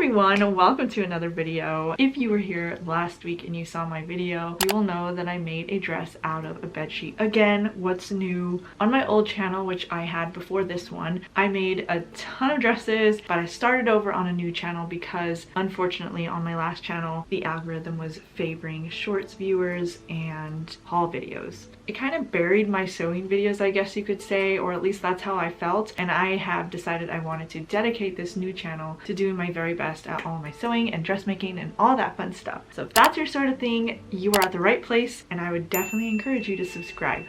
everyone, welcome to another video. If you were here last week and you saw my video, you will know that I made a dress out of a bedsheet. Again, what's new? On my old channel, which I had before this one, I made a ton of dresses, but I started over on a new channel because unfortunately on my last channel, the algorithm was favoring shorts viewers and haul videos. It kind of buried my sewing videos, I guess you could say, or at least that's how I felt, and I have decided I wanted to dedicate this new channel to doing my very best at all my sewing and dressmaking and all that fun stuff. So if that's your sort of thing, you are at the right place, and I would definitely encourage you to subscribe.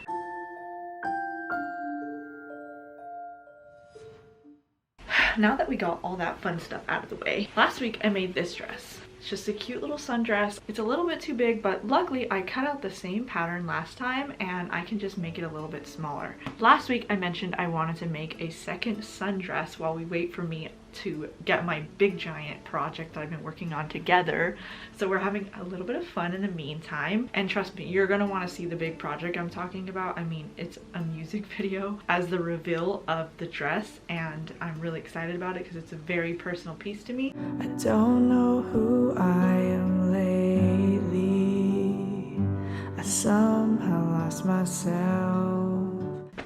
Now that we got all that fun stuff out of the way, last week I made this dress. It's just a cute little sundress. It's a little bit too big, but luckily I cut out the same pattern last time and I can just make it a little bit smaller. Last week I mentioned I wanted to make a second sundress while we wait for me to get my big giant project that I've been working on together. So we're having a little bit of fun in the meantime. And trust me, you're gonna wanna see the big project I'm talking about. I mean, it's a music video as the reveal of the dress, and I'm really excited about it because it's a very personal piece to me. I don't know who I am lately. I somehow lost myself.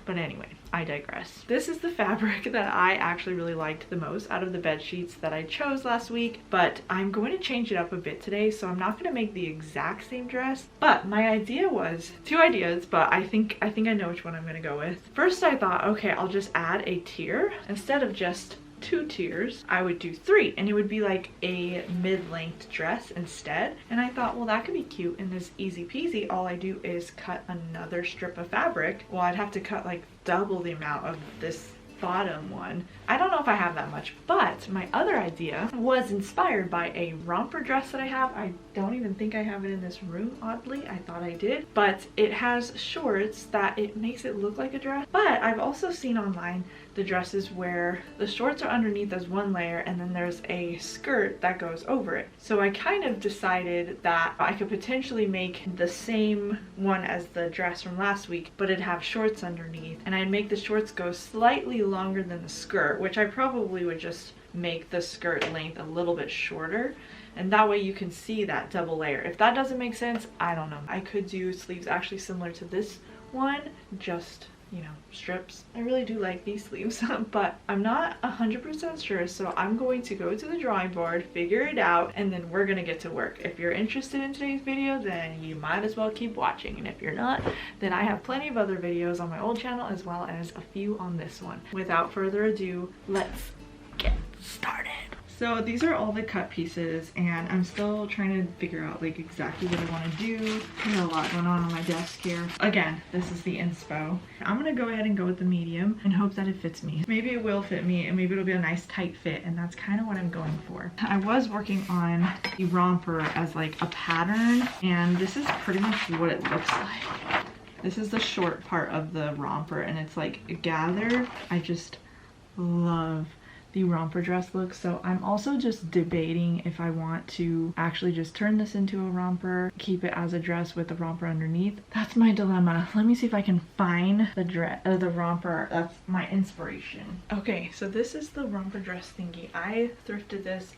But anyway, I digress. This is the fabric that I actually really liked the most out of the bed sheets that I chose last week, but I'm going to change it up a bit today, so I'm not going to make the exact same dress. But my idea was two ideas, but I think I know which one I'm going to go with. First I thought, okay, I'll just add a tier instead of just 2 tiers. I would do 3 and it would be like a mid-length dress instead. And I thought, well, that could be cute and this easy peasy. All I do is cut another strip of fabric. Well, I'd have to cut like double the amount of this bottom one. I don't know if I have that much, but my other idea was inspired by a romper dress that I have. I don't even think I have it in this room, oddly. I thought I did, but it has shorts that it makes it look like a dress. But I've also seen online the dresses where the shorts are underneath as one layer and then there's a skirt that goes over it. So I kind of decided that I could potentially make the same one as the dress from last week, but it'd have shorts underneath, and I'd make the shorts go slightly longer than the skirt, which I probably would just make the skirt length a little bit shorter, and that way you can see that double layer. If that doesn't make sense, I don't know. I could do sleeves actually similar to this one, just, you know, strips. I really do like these sleeves, but I'm not 100% sure, so I'm going to go to the drawing board, figure it out, and then we're gonna get to work. If you're interested in today's video, then you might as well keep watching, and if you're not, then I have plenty of other videos on my old channel as well as a few on this one. Without further ado, let's get started. So these are all the cut pieces, and I'm still trying to figure out like exactly what I want to do. There's a lot going on my desk here. Again, this is the inspo. I'm gonna go ahead and go with the medium and hope that it fits me. Maybe it will fit me, and maybe it'll be a nice tight fit, and that's kind of what I'm going for. I was working on the romper as like a pattern, and this is pretty much what it looks like. This is the short part of the romper, and it's like gathered. I just love the romper dress look, so I'm also just debating if I want to actually just turn this into a romper, keep it as a dress with the romper underneath. That's my dilemma. Let me see if I can find the romper. That's my inspiration. Okay, so this is the romper dress thingy. I thrifted this,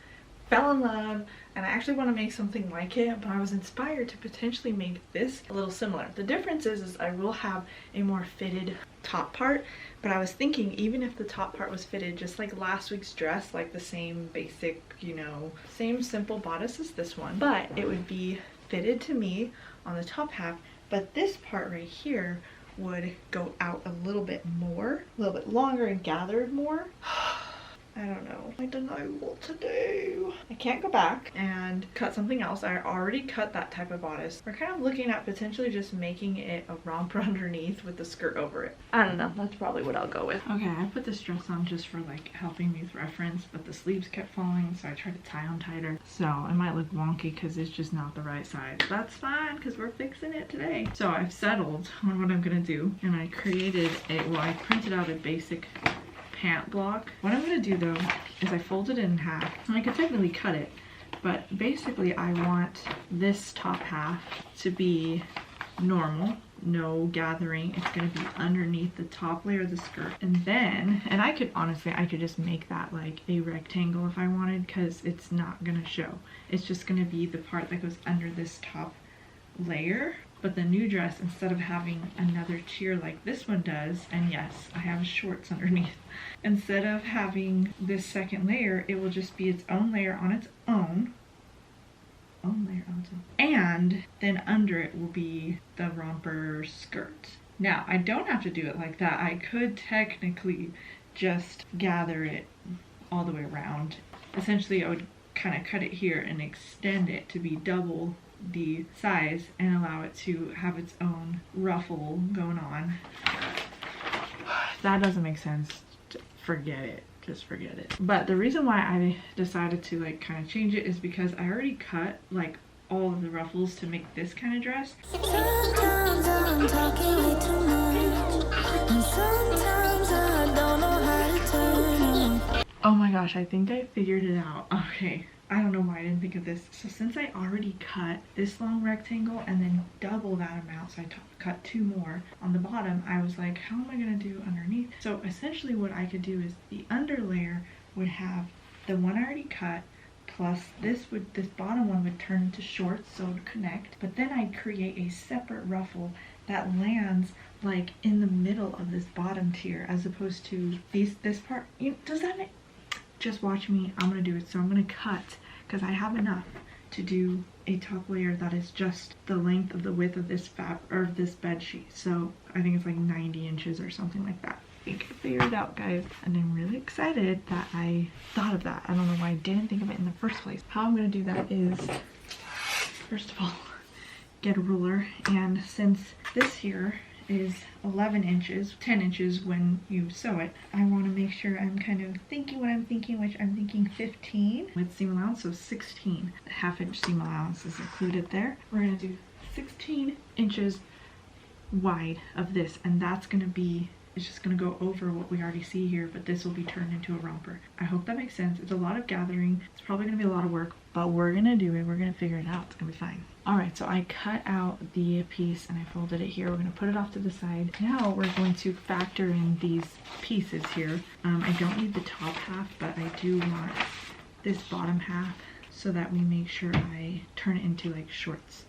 fell in love, and I actually want to make something like it, but I was inspired to potentially make this a little similar. The difference is I will have a more fitted top part, but I was thinking even if the top part was fitted just like last week's dress, like the same basic, you know, same simple bodice as this one, but it would be fitted to me on the top half, but this part right here would go out a little bit more, a little bit longer and gathered more. I don't know. I don't know what to do. I can't go back and cut something else. I already cut that type of bodice. We're kind of looking at potentially just making it a romper underneath with the skirt over it. I don't know. That's probably what I'll go with. Okay, I put this dress on just for like helping me with reference, but the sleeves kept falling, so I tried to tie on tighter. So it might look wonky because it's just not the right size. That's fine because we're fixing it today. So I've settled on what I'm gonna do, and I created I printed out a basic pant block. What I'm going to do though is I fold it in half, and I could technically cut it, but basically I want this top half to be normal no gathering. It's going to be underneath the top layer of the skirt. And then, and I could honestly, I could just make that like a rectangle if I wanted, because it's not going to show. It's just going to be the part that goes under this top layer. But the new dress, instead of having another tier like this one does, and yes, I have shorts underneath, instead of having this second layer, it will just be its own layer on its own. And then under it will be the romper skirt. Now, I don't have to do it like that. I could technically just gather it all the way around. Essentially, I would kind of cut it here and extend it to be double the size and allow it to have its own ruffle going on. If that doesn't make sense, forget it. Just forget it. But the reason why I decided to like kind of change it is because I already cut like all of the ruffles to make this kind of dress. Sometimes I'm talking way too much, and sometimes I don't know how to turn on. Oh my gosh, I think I figured it out. Okay, I don't know why I didn't think of this. So since I already cut this long rectangle and then double that amount, so I cut 2 more on the bottom, I was like, how am I gonna do underneath? So essentially what I could do is the under layer would have the one I already cut, plus this bottom one would turn into shorts, so it would connect. But then I'd create a separate ruffle that lands like in the middle of this bottom tier, as opposed to this part. Does that make? Just watch me. I'm gonna do it. So I'm gonna cut, because I have enough to do a top layer that is just the length of the width of this this bed sheet. So I think it's like 90 inches or something like that. I think I figured it out, guys, and I'm really excited that I thought of that. I don't know why I didn't think of it in the first place. How I'm gonna do that is, first of all, get a ruler, and since this here is 11 inches, 10 inches when you sew it, I want to make sure I'm kind of thinking what I'm thinking, which I'm thinking 15 with seam allowance, so 16. A half-inch seam allowance is included there. We're going to do 16 inches wide of this, and that's going to be, it's just going to go over what we already see here, but this will be turned into a romper. I hope that makes sense. It's a lot of gathering. It's probably going to be a lot of work, but we're going to do it. We're going to figure it out. It's going to be fine. All right, so I cut out the piece and I folded it here. We're going to put it off to the side. Now we're going to factor in these pieces here. I don't need the top half, but I do want this bottom half so that we make sure I turn it into like shorts.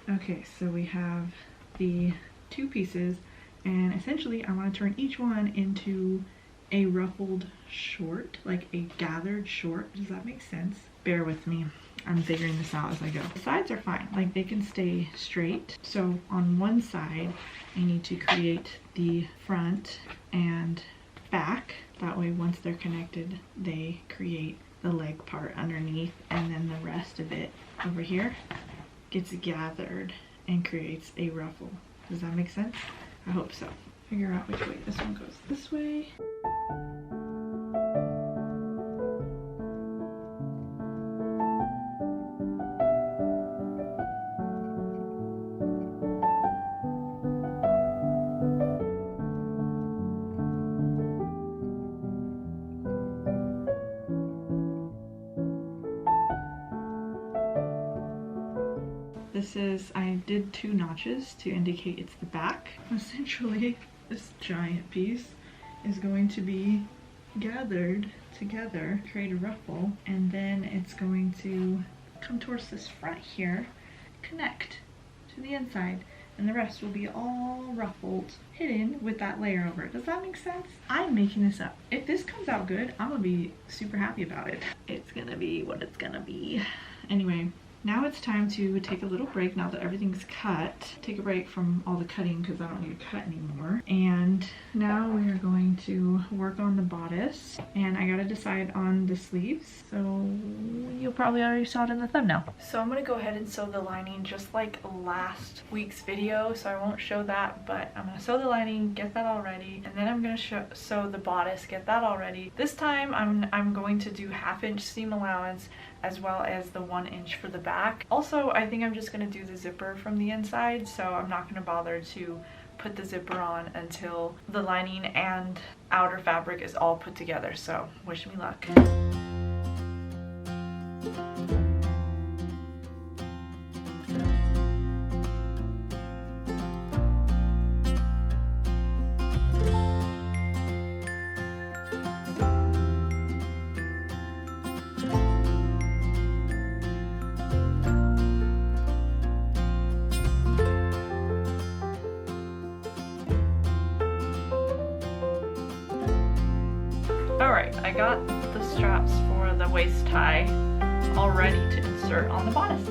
Okay, so we have the 2 pieces, and essentially I want to turn each one into a ruffled short, like a gathered short. Does that make sense? Bear with me. I'm figuring this out as I go. The sides are fine, like they can stay straight. So on one side, I need to create the front and back. That way, once they're connected, they create the leg part underneath, and then the rest of it over here gets gathered and creates a ruffle. Does that make sense? I hope so. Figure out which way this one goes. This way. This is, I did 2 notches to indicate it's the back. Essentially, this giant piece is going to be gathered together, create a ruffle, and then it's going to come towards this front here, connect to the inside, and the rest will be all ruffled, hidden with that layer over it. Does that make sense? I'm making this up. If this comes out good, I'm gonna be super happy about it. It's gonna be what it's gonna be. Anyway, now it's time to take a little break now that everything's cut. Take a break from all the cutting because I don't need to cut anymore. And now we are going to work on the bodice. And I gotta decide on the sleeves. So you'll probably already saw it in the thumbnail. So I'm gonna go ahead and sew the lining just like last week's video. So I won't show that, but I'm gonna sew the lining, get that all ready. And then I'm gonna sew the bodice, get that all ready. This time I'm going to do 1/2 inch seam allowance, as well as the 1 inch for the back. Also, I think I'm just gonna do the zipper from the inside, so I'm not gonna bother to put the zipper on until the lining and outer fabric is all put together. So wish me luck. got the straps for the waist tie all ready to insert on the bodice.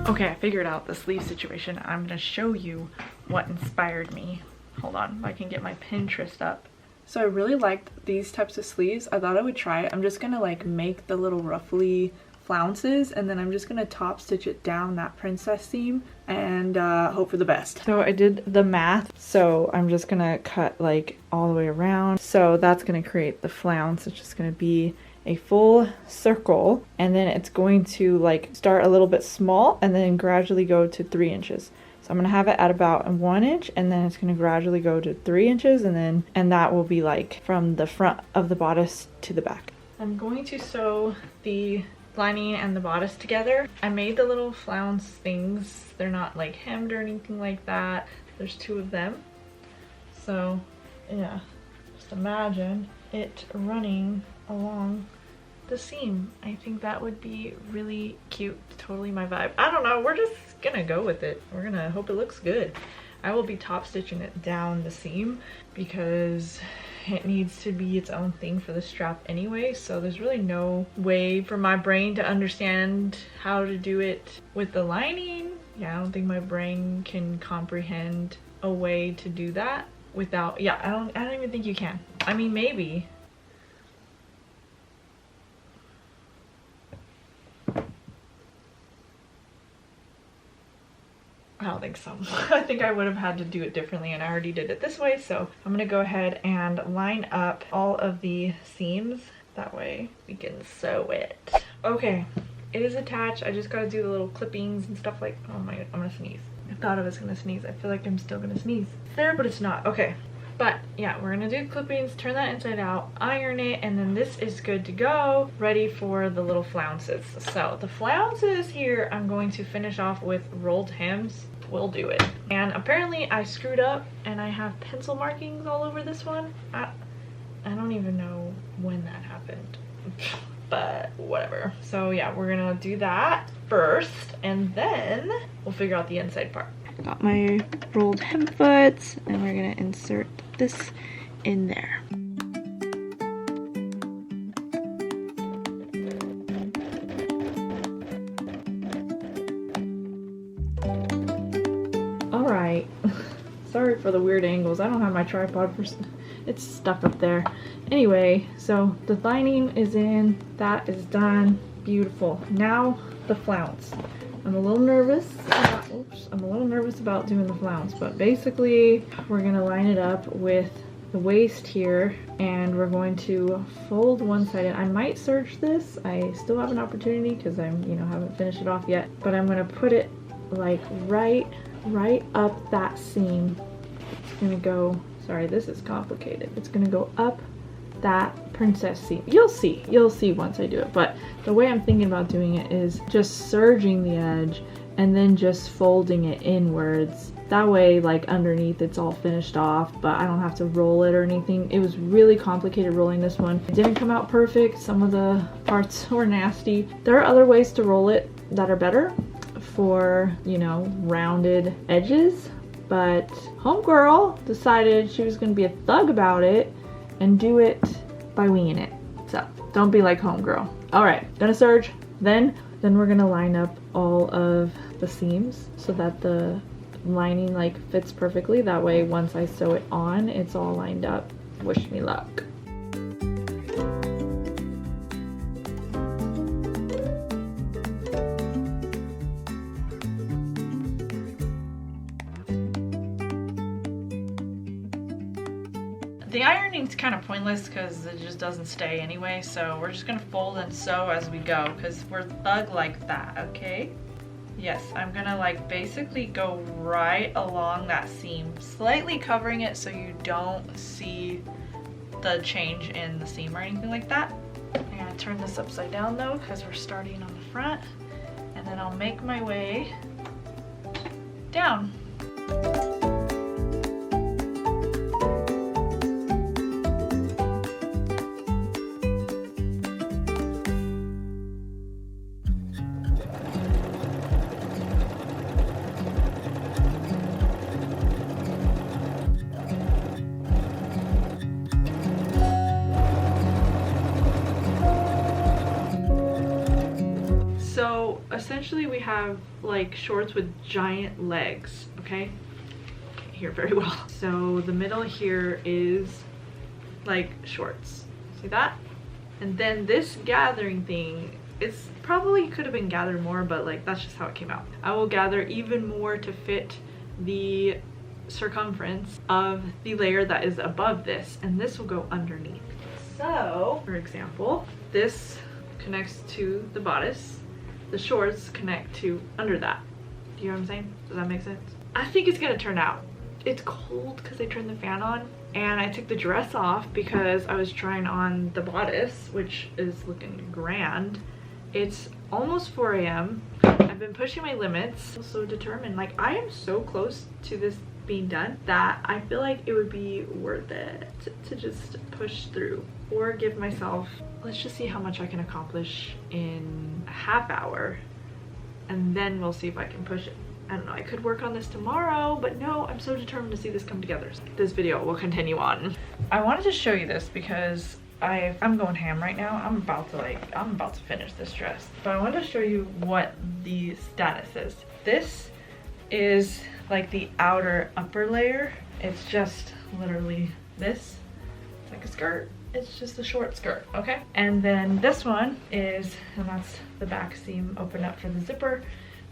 Okay, I figured out the sleeve situation. I'm gonna show you what inspired me. Hold on, if I can get my Pinterest up. So I really liked these types of sleeves. I thought I would try it. I'm just gonna like make the little ruffly flounces, and then I'm just gonna top stitch it down that princess seam and hope for the best. So I did the math, so I'm just gonna cut like all the way around. So that's gonna create the flounce. It's just gonna be a full circle, and then it's going to like start a little bit small and then gradually go to 3 inches. So I'm gonna have it at about 1 inch, and then it's gonna gradually go to 3 inches, and that will be like from the front of the bodice to the back. I'm going to sew the lining and the bodice together. I made the little flounce things. They're not like hemmed or anything like that. There's 2 of them. So yeah, just imagine it running along the seam. I think that would be really cute. Totally my vibe. I don't know, we're just gonna go with it. We're gonna hope it looks good. I will be top stitching it down the seam because it needs to be its own thing for the strap anyway, so there's really no way for my brain to understand how to do it with the lining. Yeah, I don't think my brain can comprehend a way to do that without, yeah, I don't even think you can. I mean, maybe. I don't think so. I think I would have had to do it differently, and I already did it this way, so I'm gonna go ahead and line up all of the seams. That way we can sew it. Okay, it is attached. I just gotta do the little clippings and stuff like, oh my god, I'm gonna sneeze. I thought I was gonna sneeze. I feel like I'm still gonna sneeze. There, but it's not. Okay. But yeah, we're gonna do clippings, turn that inside out, iron it, and then this is good to go, ready for the little flounces. So the flounces here, I'm going to finish off with rolled hems. We'll do it. And apparently I screwed up and I have pencil markings all over this one. I don't even know when that happened, but whatever. So yeah, we're gonna do that first, and then we'll figure out the inside part. Got my rolled hem foots, and we're gonna insert this in there. All right, sorry for the weird angles. I don't have my tripod for, it's stuck up there. Anyway, so the lining is in, that is done, beautiful. Now the flounce. I'm a little nervous about doing the flounce, but basically we're gonna line it up with the waist here, and we're going to fold one side in. I might serge this. I still have an opportunity because I'm, haven't finished it off yet, but I'm gonna put it like right up that seam. It's gonna go, sorry, this is complicated. It's gonna go up that princess seam. You'll see once I do it, but the way I'm thinking about doing it is just serging the edge and then just folding it inwards. That way, like underneath, it's all finished off, but I don't have to roll it or anything. It was really complicated rolling this one. It didn't come out perfect. Some of the parts were nasty. There are other ways to roll it that are better for, rounded edges, but homegirl decided she was gonna be a thug about it and do it by winging it. So don't be like homegirl. All right, gonna serge, then we're gonna line up all of the seams so that the lining like fits perfectly. That way once I sew it on, it's all lined up. Wish me luck. The ironing's kind of pointless because it just doesn't stay anyway, so we're just gonna fold and sew as we go because we're thug like that, okay? Yes, I'm gonna like basically go right along that seam, slightly covering it so you don't see the change in the seam or anything like that. I'm gonna turn this upside down though, because we're starting on the front, and then I'll make my way down. So essentially we have like shorts with giant legs, okay? Can't hear very well. So the middle here is like shorts, see that? And then this gathering thing, it's probably could have been gathered more, but like that's just how it came out. I will gather even more to fit the circumference of the layer that is above this, and this will go underneath. So for example, this connects to the bodice, the shorts connect to under that. Do you know what I'm saying? Does that make sense? I think it's gonna turn out. It's cold because I turned the fan on, and I took the dress off because I was trying on the bodice, which is looking grand. It's almost 4 a.m. I've been pushing my limits. I'm so determined. Like, I am so close to this being done that I feel like it would be worth it to just push through, or give myself, let's just see how much I can accomplish in a half hour, and then we'll see if I can push it. I don't know, I could work on this tomorrow, but no, I'm so determined to see this come together. This video will continue on. I wanted to show you this because I'm going ham right now. I'm about to finish this dress, but I wanted to show you what the status is. This is like the outer upper layer. It's just literally this. It's like a skirt. It's just a short skirt, okay? And then this one is, and that's the back seam open up for the zipper.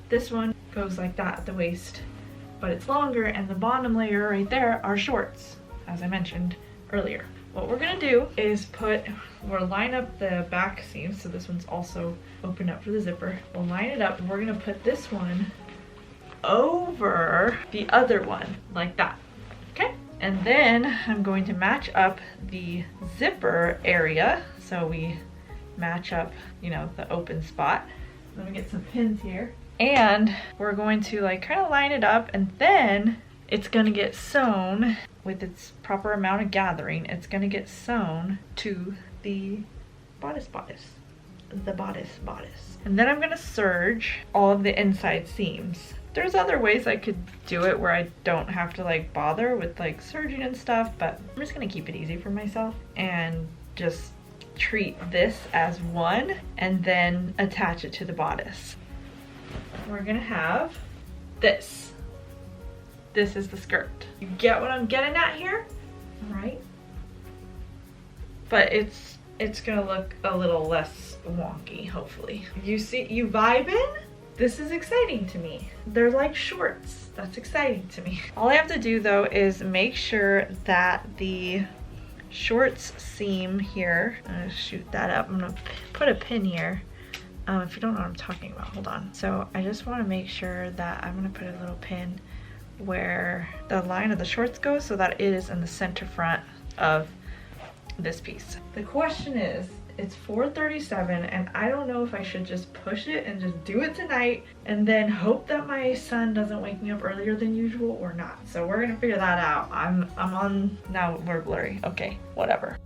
This one goes like that at the waist, but it's longer, and the bottom layer right there are shorts, as I mentioned earlier. What we're gonna do is we'll line up the back seam, so this one's also open up for the zipper. We'll line it up, and we're gonna put this one over the other one, like that, okay? And then I'm going to match up the zipper area, so we match up, you know, the open spot. Let me get some pins here. And we're going to like kind of line it up, and then it's gonna get sewn with its proper amount of gathering. It's gonna get sewn to the bodice. And then I'm gonna serge all of the inside seams. There's other ways I could do it where I don't have to like bother with like serging and stuff, but I'm just gonna keep it easy for myself and just treat this as one and then attach it to the bodice. We're gonna have this. This is the skirt. You get what I'm getting at here? All right. But it's gonna look a little less wonky, hopefully. You see, you vibing? This is exciting to me. They're like shorts. That's exciting to me. All I have to do though is make sure that the shorts seam here, I'm gonna shoot that up. I'm gonna put a pin here. If you don't know what I'm talking about, hold on. So I just want to make sure that I'm going to put a little pin where the line of the shorts goes, so that it is in the center front of this piece. The question is, it's 4:37 and I don't know if I should just push it and just do it tonight and then hope that my son doesn't wake me up earlier than usual or not. So we're gonna figure that out. I'm on, now we're blurry. Okay, whatever.